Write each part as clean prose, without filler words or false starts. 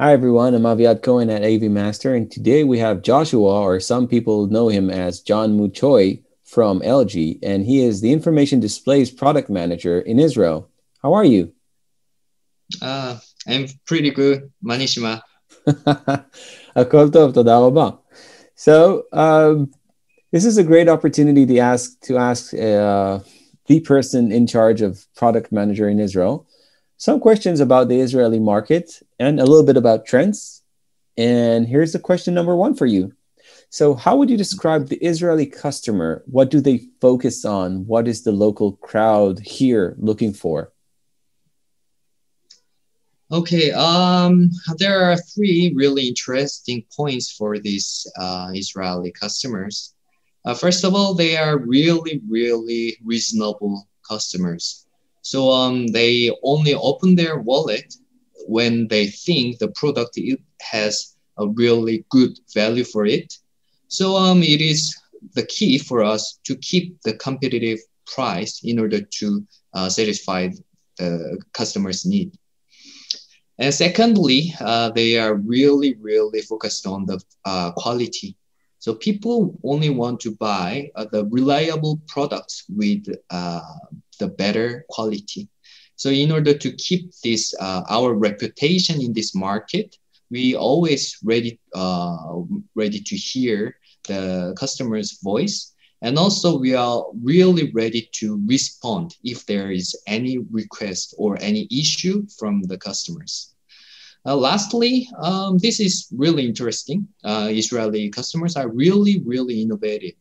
Hi everyone, I'm Aviad Cohen at AV Master, and today we have Joshua, or some people know him as Jonnmu Choi from LG, and he is the Information Displays Product Manager in Israel. How are you? I'm pretty good, Manishima. הכל טוב, תודה רבה. So this is a great opportunity to ask the person in charge of product manager in Israel some questions about the Israeli market and a little bit about trends. And here's the question number one for you. So how would you describe the Israeli customer? What do they focus on? What is the local crowd here looking for? Okay, there are three really interesting points for these Israeli customers. First of all, they are really, really reasonable customers. So they only open their wallet when they think the product has a really good value for it. So it is the key for us to keep the competitive price in order to satisfy the customer's need. And secondly, they are really, really focused on the quality. So people only want to buy the reliable products with the better quality. So in order to keep this our reputation in this market, we always ready to hear the customer's voice, and also we are really ready to respond if there is any request or any issue from the customers. Lastly, this is really interesting. Israeli customers are really, really innovative.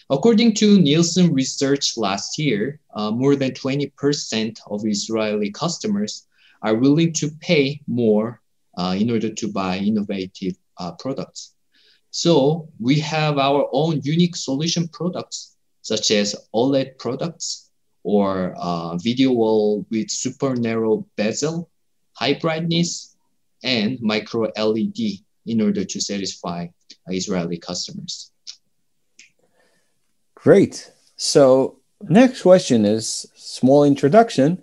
According to Nielsen research last year, more than 20% of Israeli customers are willing to pay more in order to buy innovative products. So we have our own unique solution products, such as OLED products or video wall with super narrow bezel, high brightness, and micro LED in order to satisfy Israeli customers. Great. So next question is small introduction.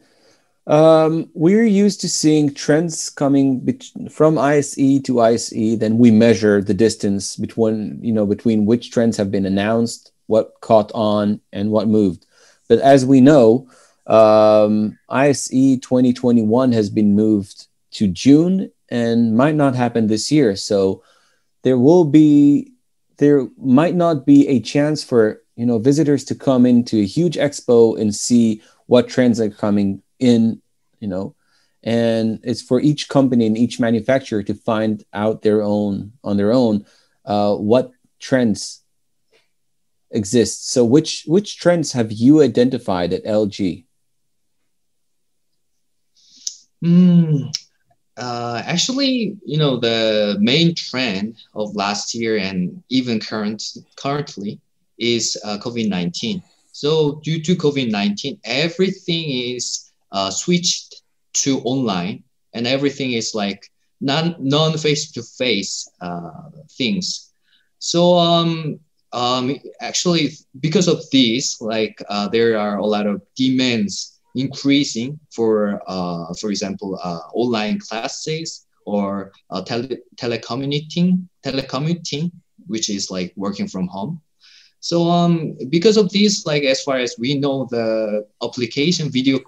We're used to seeing trends coming from ISE to ISE. Then we measure the distance between which trends have been announced, what caught on, and what moved. But as we know, ISE 2021 has been moved to June and might not happen this year. So there might not be a chance for visitors to come into a huge expo and see what trends are coming in, and it's for each company and each manufacturer to find out on their own what trends exist. So which trends have you identified at LG? Actually, the main trend of last year and even currently is COVID-19. So due to COVID-19, everything is switched to online, and everything is like non-face-to-face things. So actually, because of this, there are a lot of demands increasing for example, online classes or telecommuting, which is like working from home. So because of this, as far as we know, the application video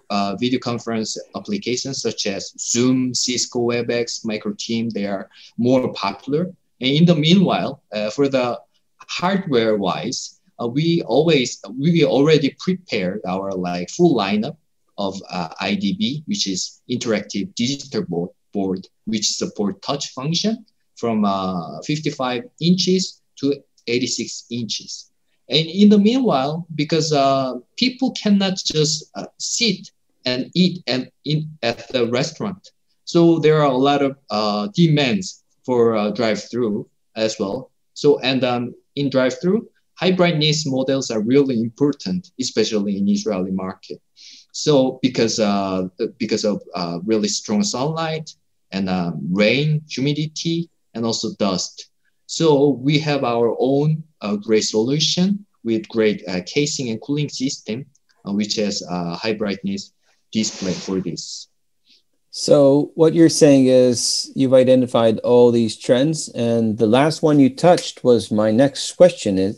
conference applications such as Zoom, Cisco WebEx, Microteam, they are more popular. And in the meanwhile, for the hardware wise, we already prepared our full lineup of IDB, which is interactive digital board, which support touch function from 55 inches to 86 inches. And in the meanwhile, because people cannot just sit and eat at the restaurant, so there are a lot of demands for drive-through as well. So in drive-through, high brightness models are really important, especially in Israeli market. So because of really strong sunlight and rain, humidity, and also dust. So we have our own great solution with great casing and cooling system, which has high brightness display for this. So what you're saying is you've identified all these trends, and the last one you touched was my next question.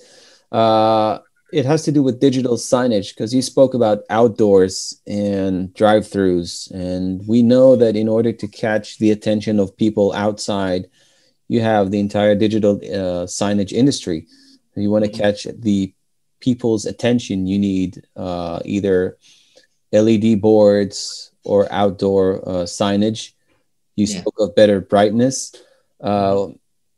Uh, it has to do with digital signage because you spoke about outdoors and drive-throughs, and we know that in order to catch the attention of people outside, you have the entire digital signage industry. You want to Mhm. catch the people's attention, you need either LED boards or outdoor signage. You Yeah. spoke of better brightness. Mhm. Uh,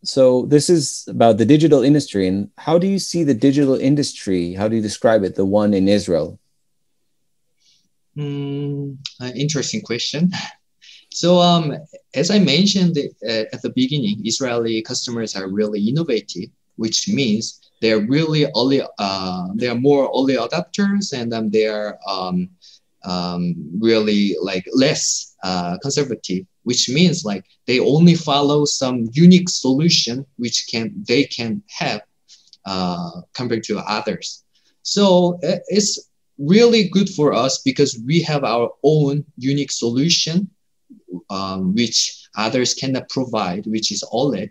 so this is about the digital industry. And how do you see the digital industry? How do you describe it? The one in Israel? Interesting question. So, as I mentioned at the beginning, Israeli customers are really innovative, which means they're really early. They are more early adopters, and they are really like less conservative, which means like they only follow some unique solution which they can have compared to others. So it's really good for us because we have our own unique solution which others cannot provide, which is OLED.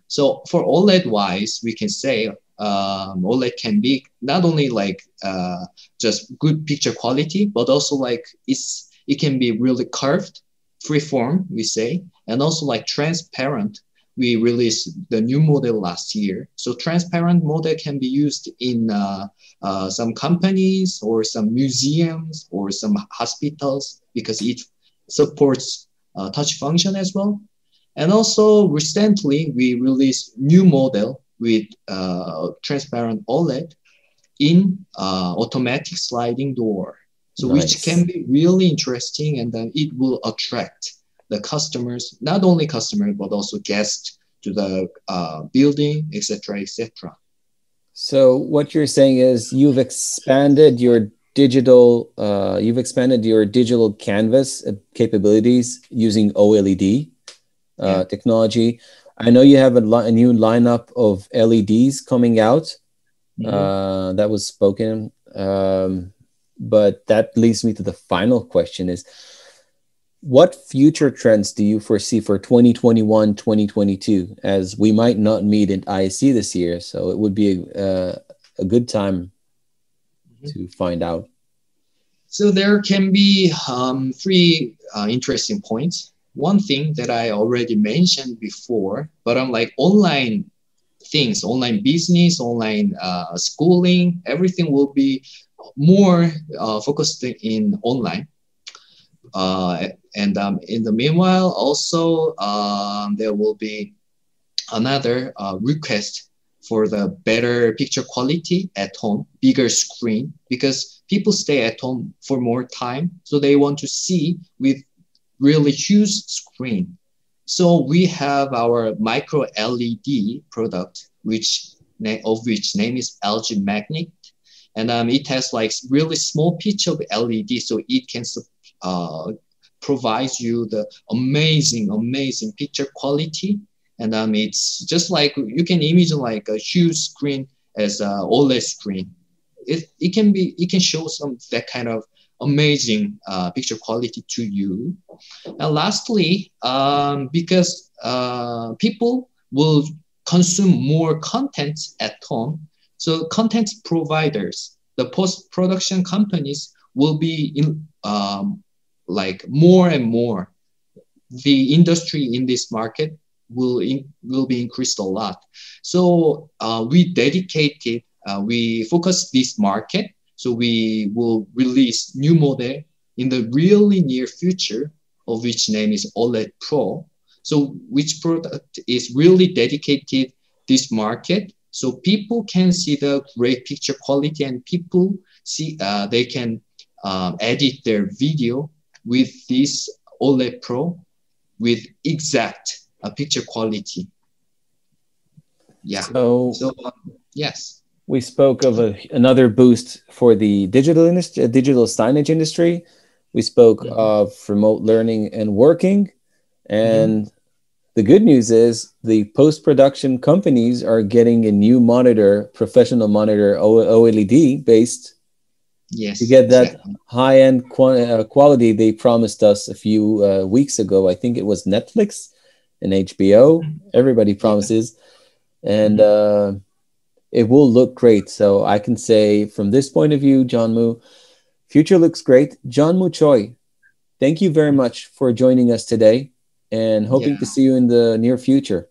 So for OLED wise, we can say OLED can be not only like just good picture quality, but also like it can be really curved, freeform, we say, and also like transparent. We released the new model last year. So transparent model can be used in some companies or some museums or some hospitals because it supports touch function as well. And also recently we released new model with transparent OLED in automatic sliding door. So which can Nice. be really interesting and then it will attract the customers, not only customers, but also guests to the building, etc., etc. So what you're saying is you've expanded your digital canvas capabilities using OLED Yeah. technology. I know you have a new lineup of LEDs coming out Mm-hmm. that was spoken. But that leads me to the final question is what future trends do you foresee for 2021, 2022, as we might not meet at ISC this year? So it would be a good time to find out. So there can be three interesting points. One thing that I already mentioned before, but I'm like online things, online business, online schooling, everything will be more focused in online. And in the meanwhile, also there will be another request for the better picture quality at home, bigger screen, because people stay at home for more time. So they want to see with really huge screen. So we have our micro LED product, of which name is LG Magnet. And it has like really small pitch of LED, so it can uh, provide you the amazing picture quality and it's just like you can imagine like a huge screen as a OLED screen. It can show some that kind of amazing picture quality to you. And lastly, because people will consume more content at home, so content providers, the post production companies will be in like more and more the industry in this market will be increased a lot. So we focus this market. So we will release new model in the really near future, of which name is OLED Pro. So which product is really dedicated this market. So people can see the great picture quality and people see they can edit their video with this OLED Pro with exact picture quality. Yeah. So So yes. we spoke of another boost for the digital industry, digital signage industry. We spoke Mm-hmm. of remote learning and working. Mm-hmm. And the good news is the post-production companies are getting a new monitor, professional monitor, OLED based. to Yes, get that exactly. high-end quality they promised us a few weeks ago. I think it was Netflix and HBO. Mhm. Everybody Yeah. promises, and Mhm. it will look great. So I can say from this point of view, Jongmu, future looks great. Jongmu Choi, thank you very much for joining us today, and Yeah. hoping to see you in the near future.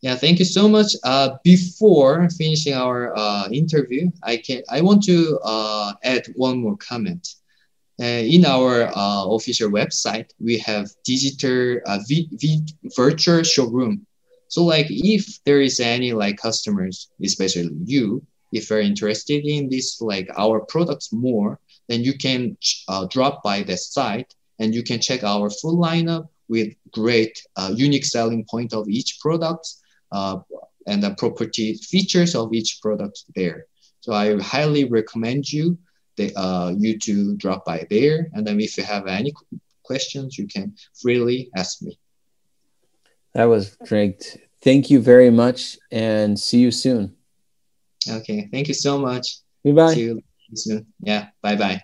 Yeah, thank you so much. Before finishing our interview, I want to add one more comment. In our official website, we have digital virtual showroom. So like if there is any like customers, especially you, if you're interested in this like our products more, then you can drop by the site and you can check our full lineup with great unique selling point of each product uh, and the property features of each product there. So I highly recommend you to drop by there. And then if you have any questions, you can freely ask me. That was great. Thank you very much, and see you soon. Okay, thank you so much. See Goodbye. you soon. Yeah, bye bye.